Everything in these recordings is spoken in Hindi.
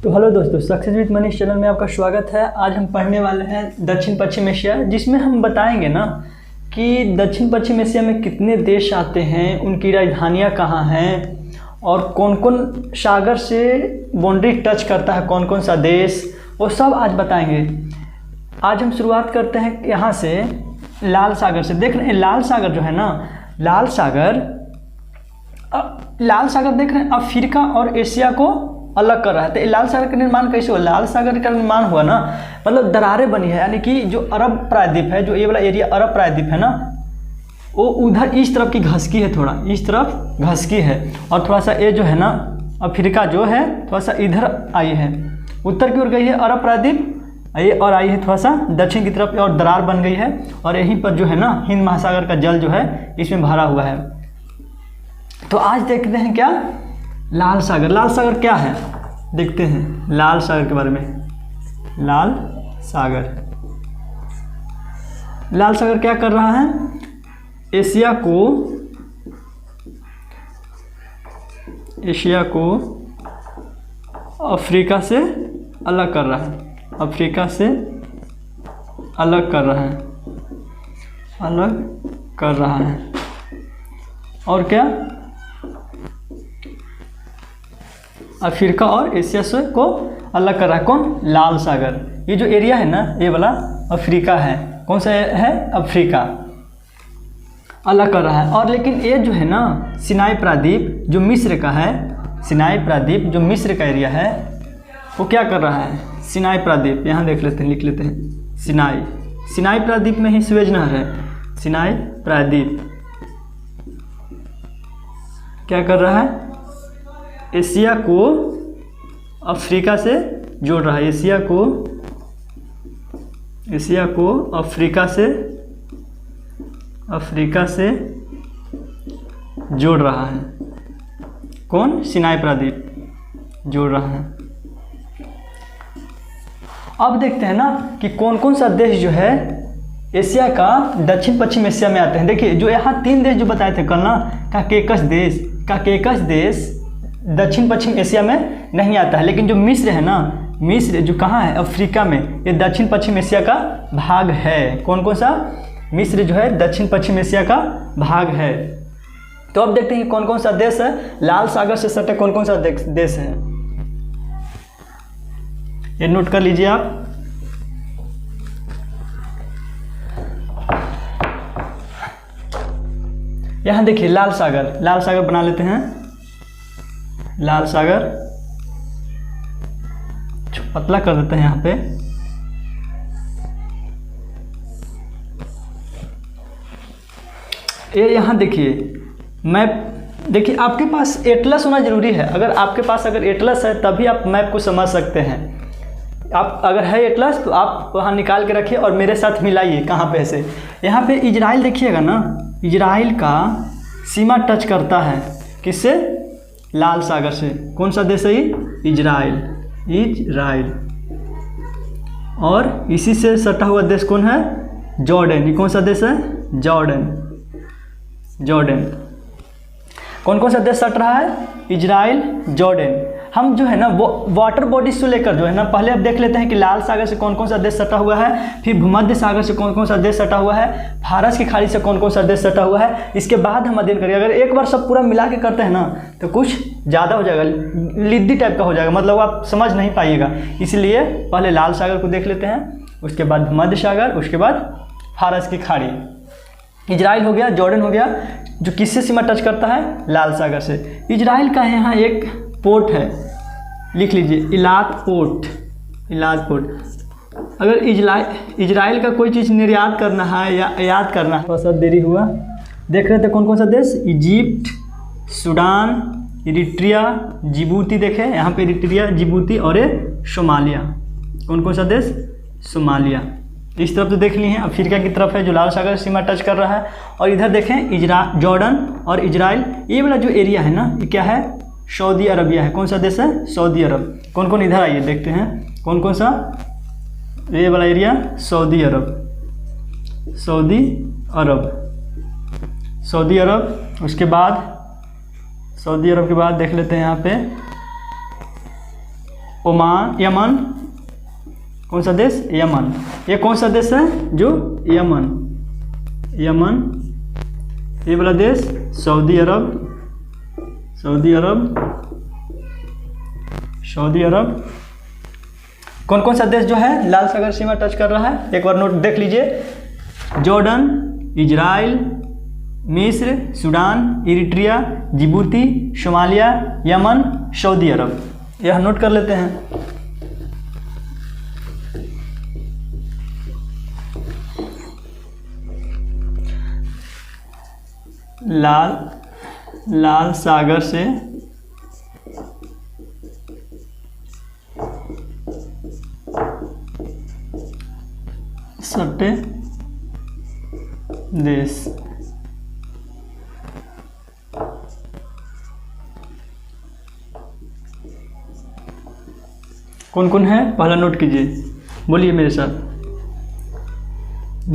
तो हेलो दोस्तों, सक्सेस विद मनीष चैनल में आपका स्वागत है। आज हम पढ़ने वाले हैं दक्षिण पश्चिम एशिया, जिसमें हम बताएंगे ना कि दक्षिण पश्चिम एशिया में कितने देश आते हैं, उनकी राजधानियाँ कहाँ हैं और कौन कौन सागर से बाउंड्री टच करता है, कौन कौन सा देश, वो सब आज बताएंगे। आज हम शुरुआत करते हैं यहाँ से लाल सागर से। देख रहे हैं लाल सागर जो है ना, लाल सागर देख रहे हैं अफ्रीका और एशिया को अलग कर रहा है। तो लाल सागर का निर्माण कैसे हुआ? लाल सागर का निर्माण हुआ ना, मतलब दरारें बनी है, यानी कि जो अरब प्रायद्वीप है, जो ये वाला एरिया अरब प्रायद्वीप है ना, वो उधर इस तरफ की घसकी है, थोड़ा इस तरफ घसकी है, और थोड़ा सा ये जो है ना अफ्रीका जो है थोड़ा सा इधर आई है, उत्तर की ओर गई है अरब प्रायद्वीप ये, और आई है थोड़ा सा दक्षिण की तरफ और दरार बन गई है, और यहीं पर जो है ना हिंद महासागर का जल जो है इसमें भरा हुआ है। तो आज देखते हैं क्या लाल सागर। लाल सागर क्या है देखते हैं लाल सागर के बारे में। लाल सागर क्या कर रहा है? एशिया को अफ्रीका से अलग कर रहा है, अफ्रीका से अलग कर रहा है। और क्या? अफ्रीका और एशिया से को अलग कर रहा है। कौन? लाल सागर। ये जो एरिया है ना, ये वाला अफ्रीका है। कौन सा है? अफ्रीका अलग कर रहा है। और लेकिन ये जो है ना सिनाई प्रायद्वीप जो मिस्र का है, सिनाई प्रायद्वीप जो मिस्र का एरिया है, वो क्या कर रहा है? सिनाई प्रायद्वीप, यहाँ देख लेते हैं, लिख लेते हैं सिनाई प्रायद्वीप में ही स्वेज नहर है। सिनाई प्रायद्वीप क्या कर रहा है? एशिया को अफ्रीका से जोड़ रहा है। एशिया को अफ्रीका से जोड़ रहा है। कौन? सिनाई प्रायद्वीप जोड़ रहा है। अब देखते हैं ना कि कौन कौन सा देश जो है एशिया का दक्षिण पश्चिम एशिया में आते हैं। देखिए जो यहाँ 3 देश जो बताए थे कल ना, काकेकस देश दक्षिण पश्चिम एशिया में नहीं आता है, लेकिन जो मिस्र है ना, मिस्र जो कहाँ है? अफ्रीका में, ये दक्षिण पश्चिम एशिया का भाग है। कौन कौन सा? मिस्र जो है दक्षिण पश्चिम एशिया का भाग है। तो अब देखते हैं कि कौन कौन सा देश है लाल सागर से सटे, कौन कौन सा देश है, ये नोट कर लीजिए आप। यहाँ देखिए लाल सागर बना लेते हैं। लाल सागर पतला कर देते हैं यहाँ पे। ये यहाँ देखिए मैप, देखिए आपके पास एटलस होना जरूरी है। अगर आपके पास एटलस है तभी आप मैप को समझ सकते हैं। आप अगर है एटलस तो आप वहाँ निकाल के रखिए और मेरे साथ मिलाइए कहाँ पे से। यहाँ पे इजराइल देखिएगा ना, इजराइल का सीमा टच करता है किससे? लाल सागर से। कौन सा देश है ये? इजराइल। और इसी से सटा हुआ देश कौन है? जॉर्डन। ये कौन सा देश है? जॉर्डन। कौन कौन सा देश सट रहा है? Israel, Jordan. हम जो है ना वो वाटर बॉडीज से लेकर जो है ना, पहले अब देख लेते हैं कि लाल सागर से कौन कौन सा देश सटा हुआ है, फिर भूमध्य सागर से कौन कौन सा देश सटा हुआ है, फारस की खाड़ी से कौन कौन सा देश सटा हुआ है। इसके बाद हम अध्ययन करेंगे। अगर एक बार सब पूरा मिला के करते हैं ना तो कुछ ज़्यादा हो जाएगा, लिद्दी टाइप का हो जाएगा, मतलब आप समझ नहीं पाइएगा। इसलिए पहले लाल सागर को देख लेते हैं, उसके बाद भूमध्य सागर, उसके बाद फारस की खाड़ी। इजराइल हो गया, जॉर्डन हो गया, जो किससे सीमा टच करता है? लाल सागर से। इजराइल का यहाँ एक पोर्ट है, लिख लीजिए, इलात पोर्ट। अगर इजराइल का कोई चीज़ निर्यात करना है या आयात करना है, थोड़ा सा देरी हुआ। देख रहे थे कौन कौन सा देश? Egypt, Sudan, Eritrea, Djibouti. देखें यहाँ पे इरिट्रिया, जिबूती और ये सोमालिया। कौन कौन सा देश? सोमालिया। इस तरफ तो देख ली हैं, अफ्रीका की तरफ है जो लाल सागर सीमा टच कर रहा है। और इधर देखें जॉर्डन और इजराइल, ये वाला जो एरिया है ना, ये क्या है? सऊदी अरबिया है। कौन सा देश है? सऊदी अरब। कौन कौन? इधर आइए देखते हैं कौन कौन सा। ये वाला एरिया सऊदी अरब। उसके बाद सऊदी अरब के बाद देख लेते हैं यहाँ पे ओमान, यमन, कौन सा देश? यमन। ये कौन सा देश है? जो यमन, यमन। ये वाला देश सऊदी अरब, सऊदी अरब, सऊदी अरब। कौन कौन सा देश जो है लाल सागर सीमा टच कर रहा है? एक बार नोट देख लीजिए। जॉर्डन, इजराइल, मिस्र, Sudan, Eritrea, Djibouti, Somalia, Yemen, Saudi Arab. यह नोट कर लेते हैं। लाल सागर से सटे देश। कौन कौन है? पहला नोट कीजिए, बोलिए मेरे साथ।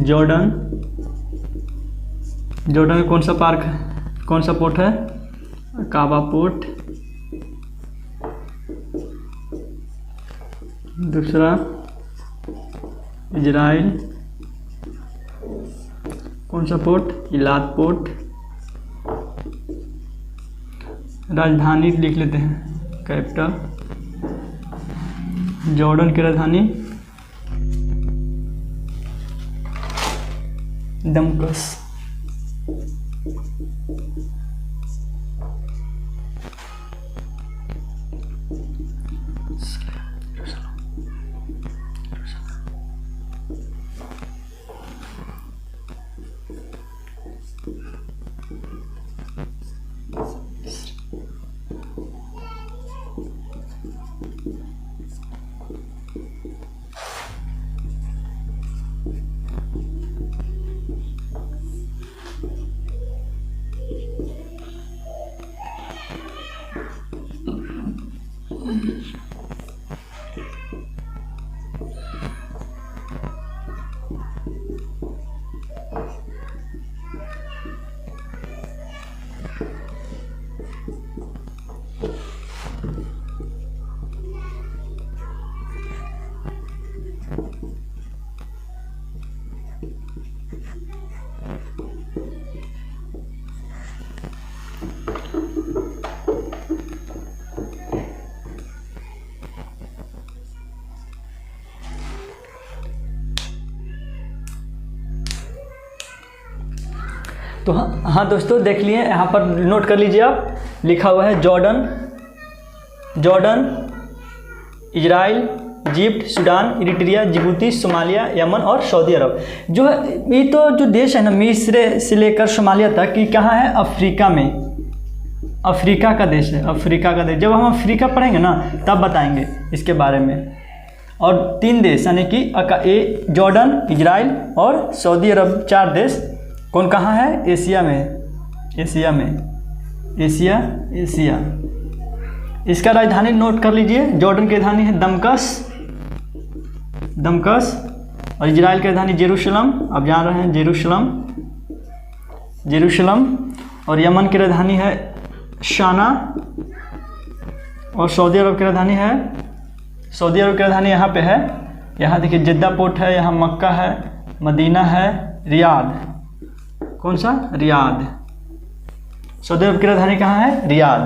जॉर्डन, जॉर्डन में कौन सा पार्क है, कौन सा पोर्ट है? अकाबा पोर्ट। दूसरा इजराइल, कौन सा पोर्ट? इलाद पोर्ट। राजधानी लिख लेते हैं, कैपिटल। जॉर्डन की राजधानी दमकस। तो हाँ दोस्तों, देख लिए, यहाँ पर नोट कर लीजिए आप। लिखा हुआ है Jordan, Jordan, Israel, Egypt, Sudan, Eritrea, Djibouti, Somalia, Yemen और सऊदी अरब। जो है ये तो जो देश है ना, मिस्र से लेकर सोमालिया तक, ये कहाँ है? अफ्रीका में, अफ्रीका का देश है, अफ्रीका का देश। जब हम अफ्रीका पढ़ेंगे ना तब बताएंगे इसके बारे में। और 3 देश यानी कि जॉर्डन, इजराइल और सऊदी अरब, 4 देश। कौन कहाँ है? एशिया में, एशिया में, एशिया, एशिया। इसका राजधानी नोट कर लीजिए। जॉर्डन की राजधानी है दमकस, दमकस। और इजराइल की राजधानी जेरूशलम, आप जान रहे हैं, जेरूशलम, जेरूशलम। और यमन की राजधानी है शाना। और सऊदी अरब की राजधानी है, सऊदी अरब की राजधानी यहाँ पे है, यहाँ देखिए जिद्दा पोर्ट है, यहाँ मक्का है, मदीना है, रियाद। कौन सा? रियाद। सऊदी अरब की राजधानी कहाँ है? रियाद।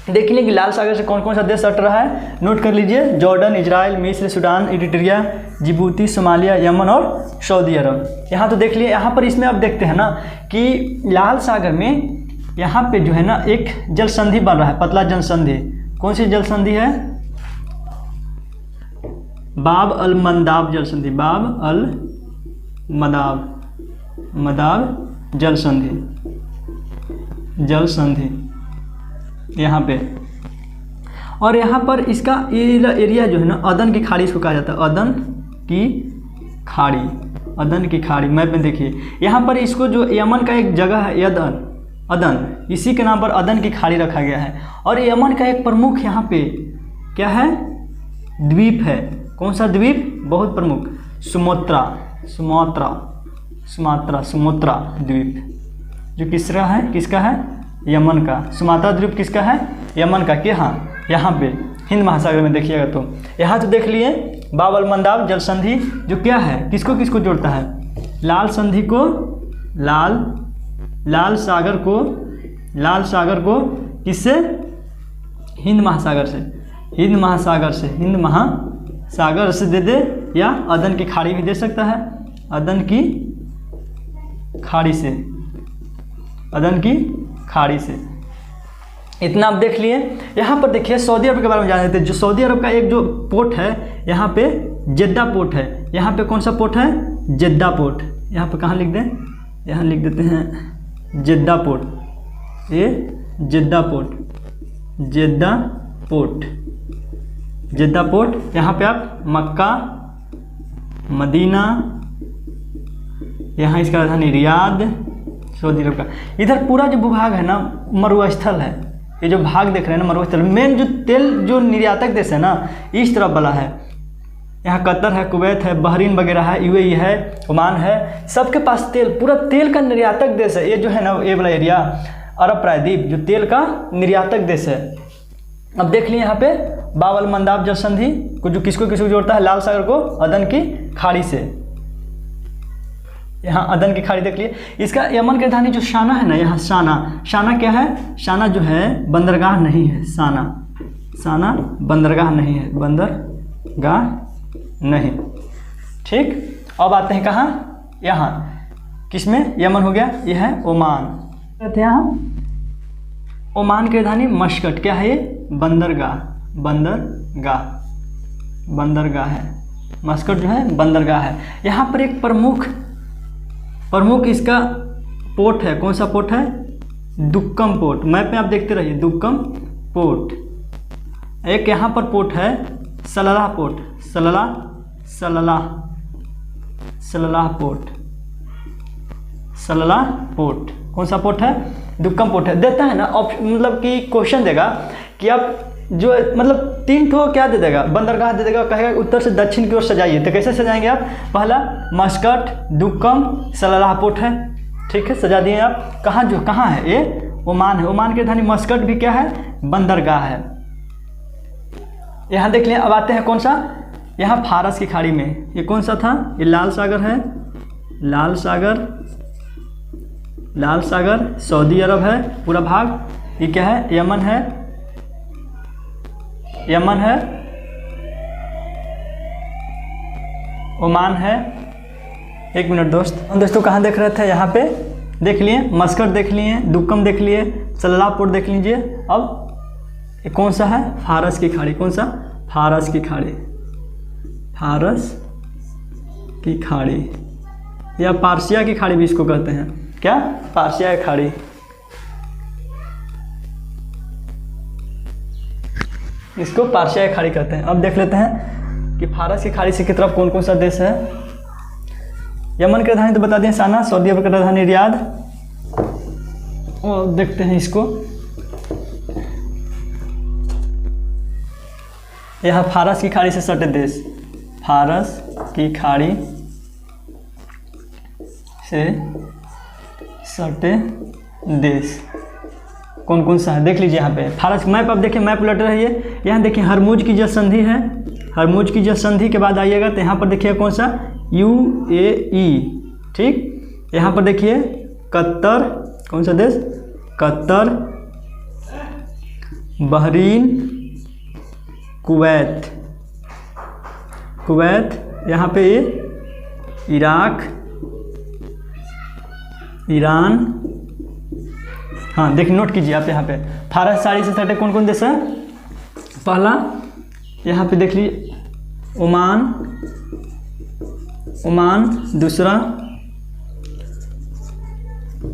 देख लीजिए कि लाल सागर से कौन कौन सा देश सट रहा है, नोट कर लीजिए। जॉर्डन, इजराइल, मिस्र, Sudan, Eritrea, Djibouti, Somalia, Yemen और सऊदी अरब। यहाँ तो देख लिए। यहाँ पर इसमें आप देखते हैं ना कि लाल सागर में यहाँ पे जो है ना एक जल संधि बन रहा है, पतला जल संधि। कौन सी जल संधि है? बाब अल मंदाब जल संधि, बाब अल मदाब, मदाब जल संधि, जल संधि यहाँ पे। और यहाँ पर इसका एरिया जो है ना, अदन की खाड़ी इसको कहा जाता है, अदन की खाड़ी, अदन की खाड़ी। मैप में देखिए यहाँ पर इसको जो यमन का एक जगह है अदन, अदन, इसी के नाम पर अदन की खाड़ी रखा गया है। और यमन का एक प्रमुख यहाँ पे क्या है? द्वीप है। कौन सा द्वीप? बहुत प्रमुख, सुमात्रा, सुमात्रा, सुमात्रा, सुमात्रा द्वीप, जो किसका है? किसका है? यमन का। सुमात्रा द्वीप किसका है? यमन का। कि हाँ यहाँ पे हिंद महासागर में देखिएगा तो यहाँ तो देख लिए बाब अल मंदाब जल संधि जो क्या है, किसको किसको जोड़ता है, लाल संधि को, लाल सागर को किससे, हिंद महासागर से दे दे, या अदन की खाड़ी भी दे सकता है, अदन की खाड़ी से। इतना आप देख लिए। यहाँ पर देखिए सऊदी अरब के बारे में जान लेते हैं। जो सऊदी अरब का एक जो पोर्ट है यहाँ पे जेद्दा पोर्ट है। यहाँ पे कौन सा पोर्ट है, जेद्दा पोर्ट। यहाँ पे कहाँ लिख दें, यहाँ लिख देते हैं जेद्दा पोर्ट, ये जेद्दा पोर्ट। यहाँ पे आप मक्का, मदीना, यहाँ इसका राजधानी रियाद, सऊदी अरब का। इधर पूरा जो भूभाग है ना मरुस्थल है, ये जो भाग देख रहे हैं ना मरुस्थल। मेन जो तेल जो निर्यातक देश है ना इस तरफ वाला है। यहाँ कतर है, कुवैत है, बहरीन वगैरह है, यूएई है, ओमान है, सबके पास तेल, पूरा तेल का निर्यातक देश है। ये जो है ना ये वाला एरिया अरब प्रायद्वीप जो तेल का निर्यातक देश है। अब देख लिए यहाँ पे बाब अल मंदाब जल संधि को जो किसको जोड़ता है, लाल सागर को अदन की खाड़ी से। यहाँ अदन की खाड़ी देख लिए। इसका यमन की राजधानी जो शाना है ना, यहाँ शाना क्या है, शाना जो है बंदरगाह नहीं है, शाना बंदरगाह नहीं है, बंदरगाह नहीं। ठीक, अब आते हैं कहाँ, यहाँ किसमें, यमन हो गया, यह है ओमान। कहते हैं हम ओमान की राजधानी मस्कट, क्या है ये, बंदरगाह है। मस्कट जो है बंदरगाह है। यहाँ पर एक प्रमुख इसका पोर्ट है। कौन सा पोर्ट है, दुक्कम पोर्ट। मैप में आप देखते रहिए, दुक्कम पोर्ट। एक यहाँ पर पोर्ट है सलालाह पोर्ट, सलालाह पोर्ट। कौन सा पोर्ट है, दुक्कम पोर्ट है। देता है ना मतलब कि क्वेश्चन देगा कि आप जो मतलब 3 ठो क्या दे देगा, बंदरगाह दे देगा, कहेगा उत्तर से दक्षिण की ओर सजाइए। तो कैसे सजाएंगे आप, पहला मस्कट, दुक्कम, सलालाह पोर्ट है। ठीक है, सजा दिए आप। कहाँ है ये, ओमान है। ओमान की राजधानी मस्कट भी क्या है, बंदरगाह है। यहाँ देख लें। अब आते हैं कौन सा, यहाँ फारस की खाड़ी में। ये कौन सा था, ये लाल सागर है, लाल सागर सऊदी अरब है पूरा भाग। ये क्या है, यमन है, ओमान है। एक मिनट दोस्तों कहाँ देख रहे थे, यहाँ पे देख लिए, मस्कट देख लिए, दुक्कम देख लिए, सलालाह पोर्ट देख लीजिए। अब ये कौन सा है, फारस की खाड़ी। कौन सा, फारस की खाड़ी या पार्सिया की खाड़ी भी इसको कहते हैं। क्या, पार्सिया की खाड़ी। इसको पार्सिया की खाड़ी कहते हैं। अब देख लेते हैं कि फारस की खाड़ी से की तरफ कौन कौन सा देश है। यमन की राजधानी तो बता दें साना, सऊदी अरब की राजधानी रियाद। और देखते हैं इसको, यह फारस की खाड़ी से सटे देश, फारस की खाड़ी से सटे देश कौन कौन सा है देख लीजिए। यहाँ पे फारस मैप, आप देखिए मैप उलट रही है। यहाँ देखिए हरमुज की जल संधि है, हरमुज की जल संधि के बाद आइएगा तो यहाँ पर देखिए कौन सा, यूएई। ठीक, यहाँ पर देखिए कतर, कौन सा देश, कतर, बहरीन, कुवैत, यहाँ पे इराक, ईरान। हाँ देखिए, नोट कीजिए आप। यहाँ पे फारस साड़ी से सटे कौन कौन देश है। पहला यहाँ पे देख लीजिए ओमान, दूसरा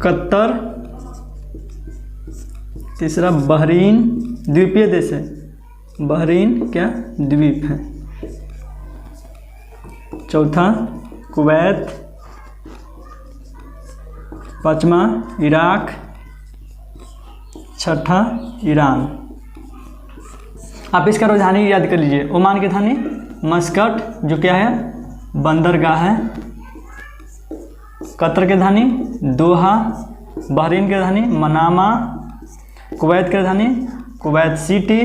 कतर, तीसरा बहरीन, द्वीपीय देश है, बहरीन क्या द्वीप है, चौथा कुवैत, पांचवा इराक, छठा ईरान। आप इसका राजधानी याद कर लीजिए। ओमान की राजधानी मस्कट जो क्या है बंदरगाह है, कतर की राजधानी दोहा, बहरीन की राजधानी मनामा, कुवैत की राजधानी Kuwait city,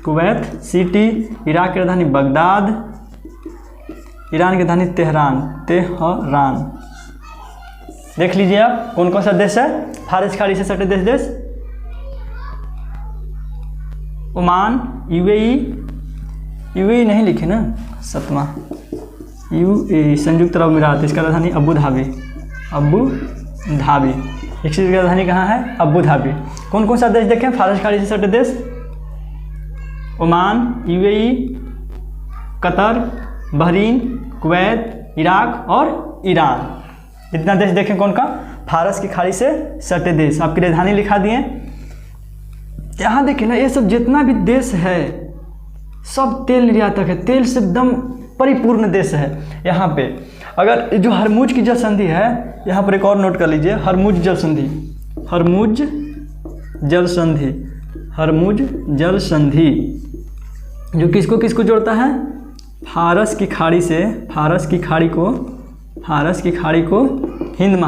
Kuwait, city, Iraq की राजधानी बगदाद, ईरान की राजधानी तेहरान। देख लीजिए आप कौन कौन सा देश है फारस खाड़ी से सटे देश। ओमान, यूएई नहीं लिखे ना, 7वां यूएई संयुक्त अरब अमीरात, इसका राजधानी अबू धाबी। एक चीज़ की राजधानी कहाँ है? Abu Dhabi. कौन कौन सा देश देखें फारस खाड़ी से सटे देश? Oman, UAE, Qatar, Bahrain, Kuwait, Iraq और ईरान। इतना देश देखें कौन का? फारस की खाड़ी से सटे देश। आपकी राजधानी लिखा दिए। यहाँ देखिए ना, ये सब जितना भी देश है सब तेल निर्यातक है, तेल से एकदम परिपूर्ण देश है। यहाँ पे अगर जो हरमुज की जल संधि है, यहाँ पर एक और नोट कर लीजिए, हरमुज जल संधि जो किसको जोड़ता है? फारस की खाड़ी को हिंद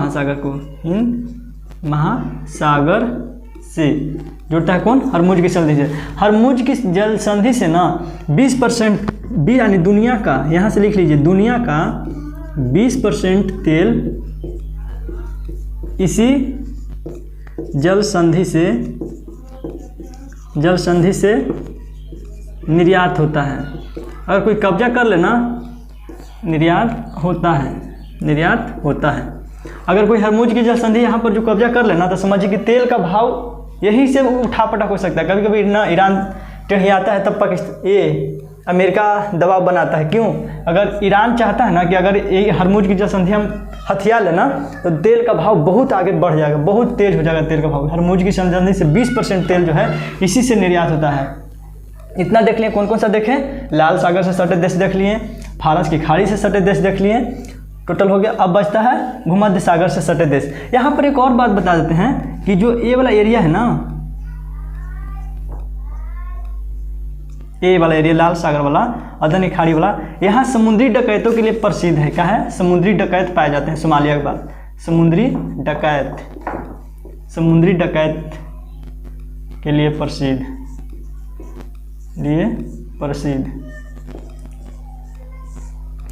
महासागर से जोड़ता है। कौन? हरमुज की संधि से। हरमुज की जल संधि से ना 20% यानी दुनिया का, यहाँ से लिख लीजिए, दुनिया का 20% तेल इसी जल संधि से निर्यात होता है। अगर कोई कब्जा कर लेना, निर्यात होता है। अगर कोई हरमुज की जल संधि यहाँ पर जो कब्जा कर लेना, तो समझिए कि तेल का भाव यहीं से उठापटक हो सकता है। कभी कभी ना ईरान टेढ़ियाता है, तब पाकिस्तान अमेरिका दबाव बनाता है। क्यों? अगर ईरान चाहता है ना कि अगर ये हरमुज की जल संधि हम हथिया लेना, तो तेल का भाव बहुत आगे बढ़ जाएगा, बहुत तेज हो जाएगा तेल का भाव। हरमुज की संधि से 20% तेल जो है इसी से निर्यात होता है। इतना देख लिए। कौन कौन सा देखें? लाल सागर से सटे देश देख लिए, फारस की खाड़ी से सटे देश देख लिए, टोटल हो गया। अब बचता है भूमध्य सागर से सटे देश। यहाँ पर एक और बात बता देते हैं कि जो ये वाला एरिया है ना, ये वाला एरिया लाल सागर वाला, अदनी खाड़ी वाला, यहाँ समुद्री डकैतों के लिए प्रसिद्ध है। क्या है? समुद्री डकैत पाए जाते हैं। सोमालिया के बाद समुद्री डकैत के लिए प्रसिद्ध।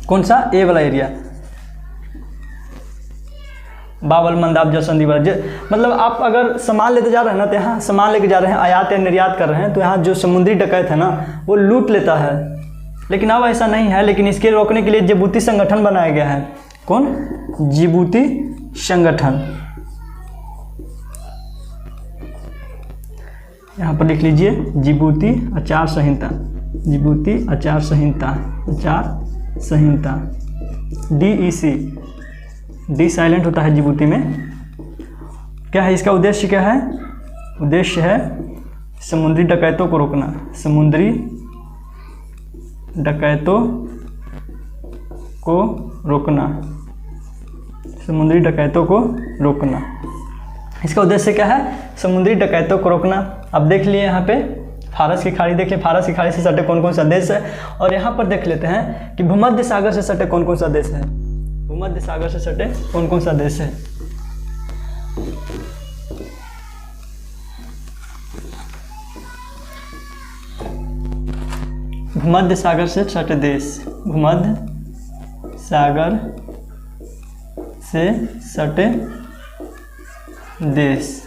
कौन सा? ए वाला एरिया, बाबल मंदाब जल संधि वाला। मतलब आप अगर सामान लेते जा रहे हैं ना, तो यहाँ सामान लेके जा रहे हैं, आयात या निर्यात कर रहे हैं, तो यहाँ जो समुद्री डकैत है ना, वो लूट लेता है। लेकिन अब ऐसा नहीं है। लेकिन इसके रोकने के लिए जिबूती संगठन बनाया गया है। कौन? जिबूती संगठन। यहाँ पर लिख लीजिए, जिबूती आचार संहिता, DEC, डी साइलेंट होता है जिबूती में। क्या है इसका उद्देश्य? क्या है उद्देश्य? है समुद्री डकैतों को रोकना। समुद्री डकैतों को रोकना। इसका उद्देश्य क्या है? समुद्री डकैतों को रोकना। अब देख लिए यहाँ पे फारस की खाड़ी, देख लिए फारस की खाड़ी से सटे कौन कौन सा देश है। और यहाँ पर देख लेते हैं कि भूमध्य सागर से सटे कौन कौन सा देश है। भूमध्य सागर से सटे कौन कौन सा देश है? भूमध्य सागर से सटे देश, भूमध्य सागर से सटे देश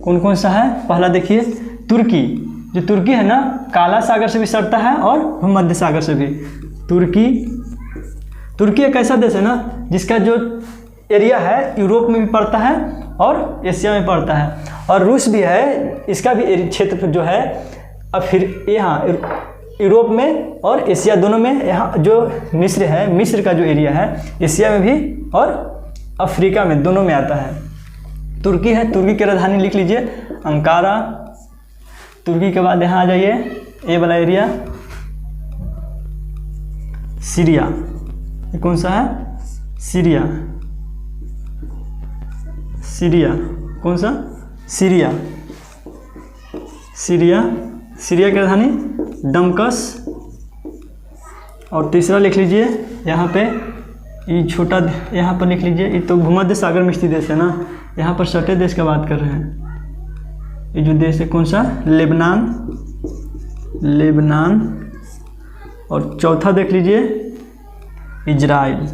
कौन कौन सा है? पहला देखिए तुर्की। जो तुर्की है ना, काला सागर से भी सटता है और भूमध्य सागर से भी। तुर्की एक ऐसा देश है ना, जिसका जो एरिया है यूरोप में भी पड़ता है और एशिया में पड़ता है। और रूस भी है, इसका भी क्षेत्र जो है, अब फिर यहाँ यूरोप में और एशिया दोनों में। यहाँ जो मिस्र है, मिस्र का जो एरिया है एशिया में भी और अफ्रीका में, दोनों में आता है। तुर्की है, तुर्की की राजधानी लिख लीजिए अंकारा। तुर्की के बाद यहाँ आ जाइए, ये वाला एरिया सीरिया। ये कौन सा है? सीरिया। कौन सा? सीरिया की राजधानी दमकस। और तीसरा लिख लीजिए यहाँ पे, ये छोटा यहाँ पर लिख लीजिए, ये तो भूमध्य सागर में स्थित देश है ना। यहाँ पर सटे देश का बात कर रहे हैं। ये जो देश है कौन सा? लेबनान लेबनान, और चौथा देख लीजिए इजराइल,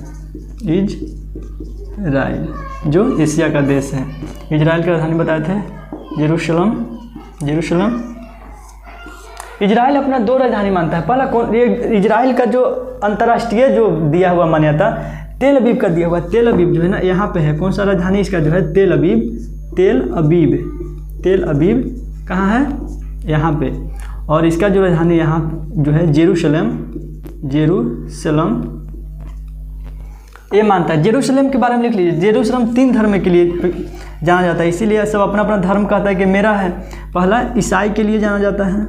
इजराइल जो एशिया का देश है। इजराइल की राजधानी बताए थे जेरूशलम, जेरूशलम। इजराइल अपना 2 राजधानी मानता है। पहला कौन? ये इजराइल का जो अंतर्राष्ट्रीय जो दिया हुआ मान्यता तेल अबीब का दिया हुआ। तेल अबीब जो है ना यहाँ पे है। कौन सा राजधानी इसका जो है? तेल अबीब, तेल अबीब, तेल अबीब कहाँ है? यहाँ पे। और इसका जो राजधानी यहाँ जो है जेरूशलम, जेरूशलम ये मानता है। जेरूशलम के बारे में लिख लीजिए। जेरूशलम 3 धर्म के लिए जाना जाता है, इसीलिए सब अपना अपना धर्म कहता है कि मेरा है। पहला ईसाई के लिए जाना जाता है,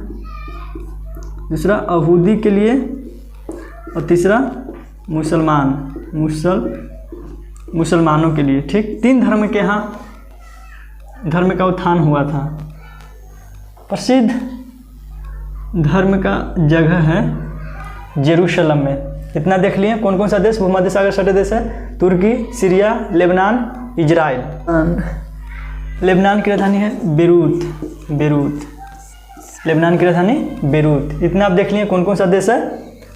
दूसरा यहूदी के लिए, और तीसरा मुसलमान, मुसलमानों के लिए। ठीक, 3 धर्म के यहाँ धर्म का उत्थान हुआ था। प्रसिद्ध धर्म का जगह है जेरूशलम में। इतना देख लिए। कौन कौन सा देश भूमध्य सागर सटे देश है? तुर्की, सीरिया, लेबनान, इजराइल। लेबनान की राजधानी है बेरूत, बेरूत। लेबनान की राजधानी बेरूत। इतना आप देख लिए कौन कौन सा देश है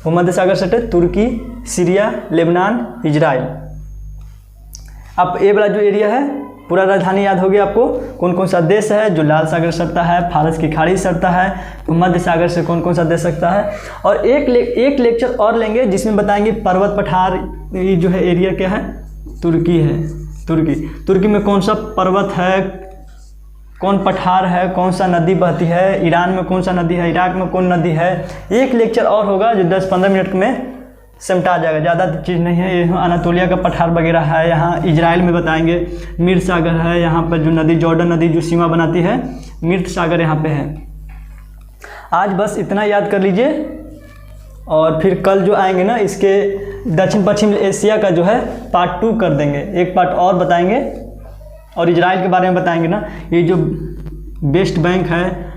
भूमध्य सागर सटे? तुर्की, सीरिया, लेबनान, इजराइल। अब ये वाला जो एरिया है पूरा राजधानी याद हो गया आपको। कौन कौन सा देश है जो लाल सागर सटता है, फारस की खाड़ी सटता है, भूमध्य सागर से कौन कौन सा देश सकता है। और एक लेक्चर और लेंगे जिसमें बताएंगे पर्वत पठार ये जो है एरिया क्या है? तुर्की है। तुर्की, तुर्की में कौन सा पर्वत है, कौन पठार है, कौन सा नदी बहती है, ईरान में कौन सा नदी है, इराक में कौन नदी है। एक लेक्चर और होगा जो 10-15 मिनट में सिमटा जाएगा, ज़्यादा चीज़ नहीं है। ये अनातोलिया का पठार वगैरह है। यहाँ इजराइल में बताएंगे मिर्च सागर है, यहाँ पर जो नदी जॉर्डन नदी जो सीमा बनाती है मिर्च सागर यहाँ पे है। आज बस इतना याद कर लीजिए, और फिर कल जो आएंगे ना इसके दक्षिण पश्चिम एशिया का जो है पार्ट 2 कर देंगे। एक पार्ट और बताएंगे, और इजराइल के बारे में बताएंगे ना। ये जो वेस्ट बैंक है,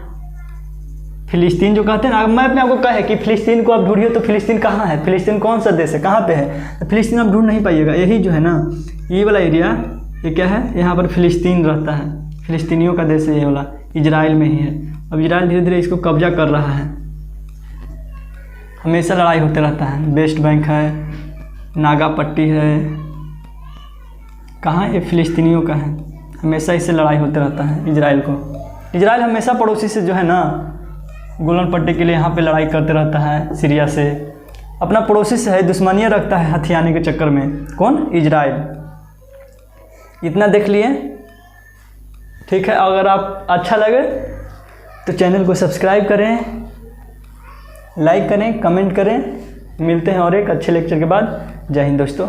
फिलिस्तीन जो कहते हैं ना, मैं अपने आपको कहे कि फिलिस्तीन को आप ढूंढिए तो फिलिस्तीन कहाँ है, फिलिस्तीन कौन सा देश है, कहाँ पे है? तो फिलिस्तीन आप ढूंढ नहीं पाइएगा। यही जो है ना ये वाला एरिया, ये क्या है? यहाँ पर फिलिस्तीन रहता है, फिलिस्तीनियों का देश है ये वाला, इजराइल में ही है। अब इजराइल धीरे धीरे इसको कब्जा कर रहा है। हमेशा लड़ाई होते रहता है। वेस्ट बैंक है, नागा पट्टी है, कहाँ? ये फिलिस्तीनियों का है। हमेशा इससे लड़ाई होते रहता है इजराइल को। इजराइल हमेशा पड़ोसी से जो है ना गोलन पट्टी के लिए यहाँ पे लड़ाई करते रहता है। सीरिया से अपना पड़ोसी से है, दुश्मनियाँ रखता है हथियाने के चक्कर में। कौन? इजराइल। इतना देख लिए, ठीक है। अगर आप अच्छा लगे तो चैनल को सब्सक्राइब करें, लाइक करें, कमेंट करें। मिलते हैं और एक अच्छे लेक्चर के बाद। जय हिंद दोस्तों।